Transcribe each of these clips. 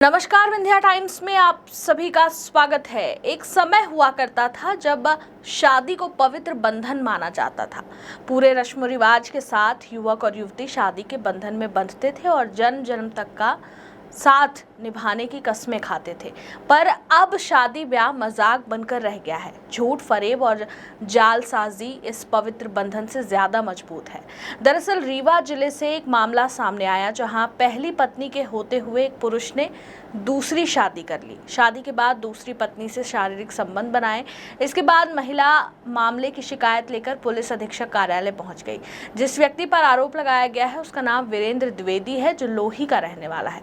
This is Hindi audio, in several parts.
नमस्कार, विंध्या टाइम्स में आप सभी का स्वागत है। एक समय हुआ करता था जब शादी को पवित्र बंधन माना जाता था। पूरे रस्म रिवाज के साथ युवक और युवती शादी के बंधन में बंधते थे और जन्म जन्म तक का साथ निभाने की कस्में खाते थे। पर अब शादी ब्याह मजाक बनकर रह गया है। झूठ, फरेब और जालसाजी इस पवित्र बंधन से ज्यादा मजबूत है। दरअसल रीवा जिले से एक मामला सामने आया जहां पहली पत्नी के होते हुए एक पुरुष ने दूसरी शादी कर ली। शादी के बाद दूसरी पत्नी से शारीरिक संबंध बनाए। इसके बाद महिला मामले की शिकायत लेकर पुलिस अधीक्षक कार्यालय पहुंच गई। जिस व्यक्ति पर आरोप लगाया गया है उसका नाम वीरेंद्र द्विवेदी है, जो लोही का रहने वाला है।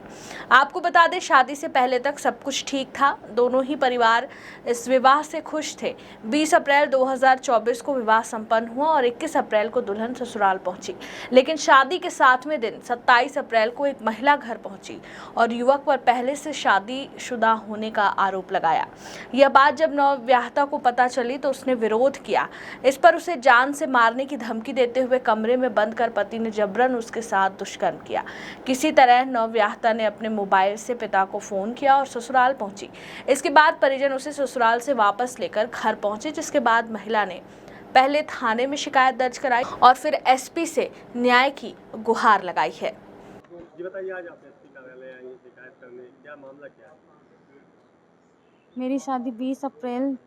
आपको बता दें, शादी से पहले तक सब कुछ ठीक था। दोनों ही परिवार इस विवाह से खुश थे। 20 अप्रैल 2024 को विवाह संपन्न हुआ और 21 अप्रैल को दुल्हन ससुराल पहुंची। लेकिन शादी के 7वें दिन 27 अप्रैल को एक महिला घर पहुंची और युवक पर पहले से शादीशुदा होने का आरोप लगाया। यह बात जब नवविवाहिता को पता चली तो उसने विरोध किया। इस पर उसे जान से मारने की धमकी देते हुए कमरे में बंद कर पति ने जबरन उसके साथ दुष्कर्म किया। किसी तरह नवविवाहिता ने अपने मोबाइल से पिता को फोन किया और ससुराल पहुंची। इसके बाद परिजन उसे ससुराल से वापस लेकर घर पहुंचे, जिसके बाद महिला ने पहले थाने में शिकायत दर्ज कराई और फिर एसपी से न्याय की गुहार लगाई है। जी बताइए, आज आप एसपी कार्यालय आई हैं शिकायत करने, क्या मामला क्या है? मेरी शादी 20 अप्रैल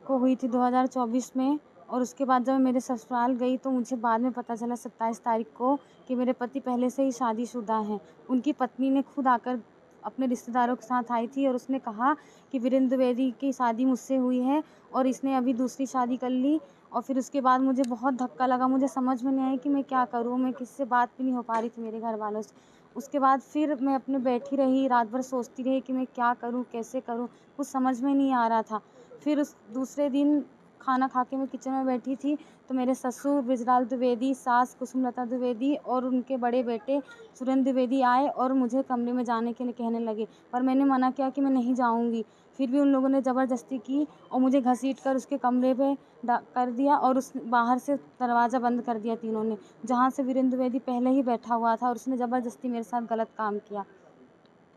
को हुई थी 2024 में, और उसके बाद जब मैं मेरे ससुराल गई तो मुझे बाद में पता चला 27 तारीख को कि मेरे पति पहले से ही शादीशुदा हैं। उनकी पत्नी ने खुद आकर अपने रिश्तेदारों के साथ आई थी और उसने कहा कि वीरेंद्र द्विवेदी की शादी मुझसे हुई है और इसने अभी दूसरी शादी कर ली। और फिर उसके बाद मुझे बहुत धक्का लगा, मुझे समझ में नहीं आया कि मैं क्या करूँ। मैं किसी से बात भी नहीं हो पा रही थी मेरे घर वालों से। उसके बाद फिर मैं अपने बैठी रही, रात भर सोचती रही कि मैं क्या करूँ, कैसे करूँ, कुछ समझ में नहीं आ रहा था। फिर उस दूसरे दिन खाना खा के मैं किचन में बैठी थी तो मेरे ससुर बृजलाल द्विवेदी, सास कुसुमलता द्विवेदी और उनके बड़े बेटे सुरेंद्र द्विवेदी आए और मुझे कमरे में जाने के लिए कहने लगे, पर मैंने मना किया कि मैं नहीं जाऊंगी। फिर भी उन लोगों ने ज़बरदस्ती की और मुझे घसीट कर उसके कमरे पे कर दिया और उस बाहर से दरवाज़ा बंद कर दिया तीनों ने, जहाँ से वीरेंद्र द्विवेदी पहले ही बैठा हुआ था और उसने ज़बरदस्ती मेरे साथ गलत काम किया।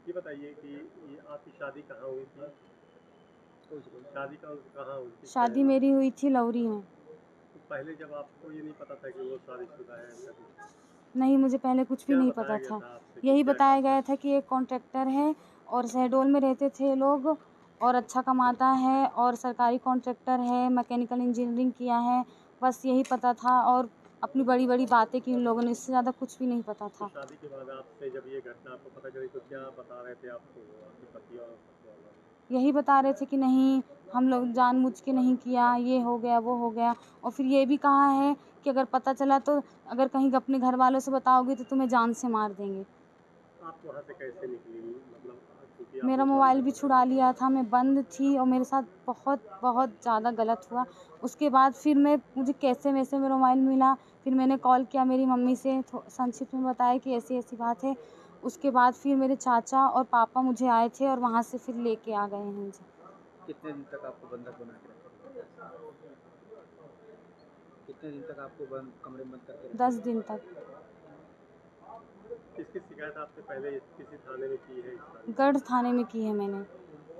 ये बताइए कि ये आपकी शादी कहाँ हुई थी? शादी कहाँ हुई थी? शादी मेरी हुई थी लौरी में। तो पहले जब आपको ये नहीं पता था कि वो शादीशुदा है कभी? नहीं, मुझे पहले कुछ भी क्या नहीं बताया पता गया था। था आपसे कि यही क्या बताया करता गया है? था कि एक कॉन्ट्रैक्टर है और शहडोल में रहते थे लोग और अच्छा कमाता है और सरकारी कॉन्ट्रैक्टर है, मैकेनिकल इंजीनियरिंग किया है। बस यही पता था और अपनी बड़ी-बड़ी बातें की उन लोगों ने, इससे ज़्यादा कुछ भी नहीं पता तो था। शादी के बाद आपसे जब ये घटना आपको पता चली तो क्या बता रहे थे आपको आपके पति और ससुराल वाले? यही बता रहे थे कि नहीं, हम लोग जानबूझ के नहीं किया, ये हो गया, वो हो गया। और फिर ये भी कहा है कि अगर पता चला तो अगर कहीं अपने घर वालों से बताओगे तो तुम्हें जान से मार देंगे। आप वहाँ से कैसे निकली? मतलब क्योंकि मेरा आपने मोबाइल भी बंद छुड़ा लिया था, मैं बंद थी और मेरे साथ बहुत बहुत ज़्यादा गलत हुआ। उसके बाद फिर मुझे कैसे-वैसे मेरा मोबाइल मिला, फिर मैंने कॉल किया मेरी मम्मी से, संक्षिप्त में बताया कि ऐसी-ऐसी बात है। उसके बाद फिर मेरे चाचा और पापा मुझे आए थे और वहाँ से फिर लेके आ गए हैं मुझे। कितने दिन तक आपको बंधक बना के रखे? कितने दिन तक आपको बंद कमरे में बंद करके रखे? 10 दिन तक। किसकी शिकायत आपने पहले किसी थाने में की है इस बारे में? गढ़ थाने में की है मैंने।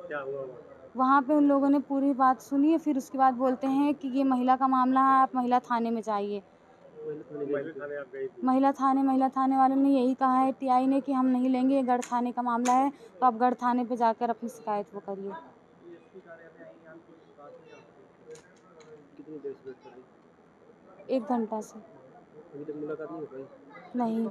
क्या हुआ वहाँ? वहाँ पे उन लोगों ने पूरी बात सुनी है, फिर उसके बाद बोलते हैं कि ये महिला का मामला है, आप महिला थाने में जाइए। महिला थाने आप गई थी? महिला थाने वालों ने यही कहा है टीआई ने कि हम नहीं लेंगे, ये गढ़ थाने का मामला है, तो आप गढ़ थाने पे जाकर अपनी शिकायत वो करिए। कितनी देर से वेट कर रही? 1 घंटा से। अभी तक मुलाकात नहीं हो पाई? नहीं।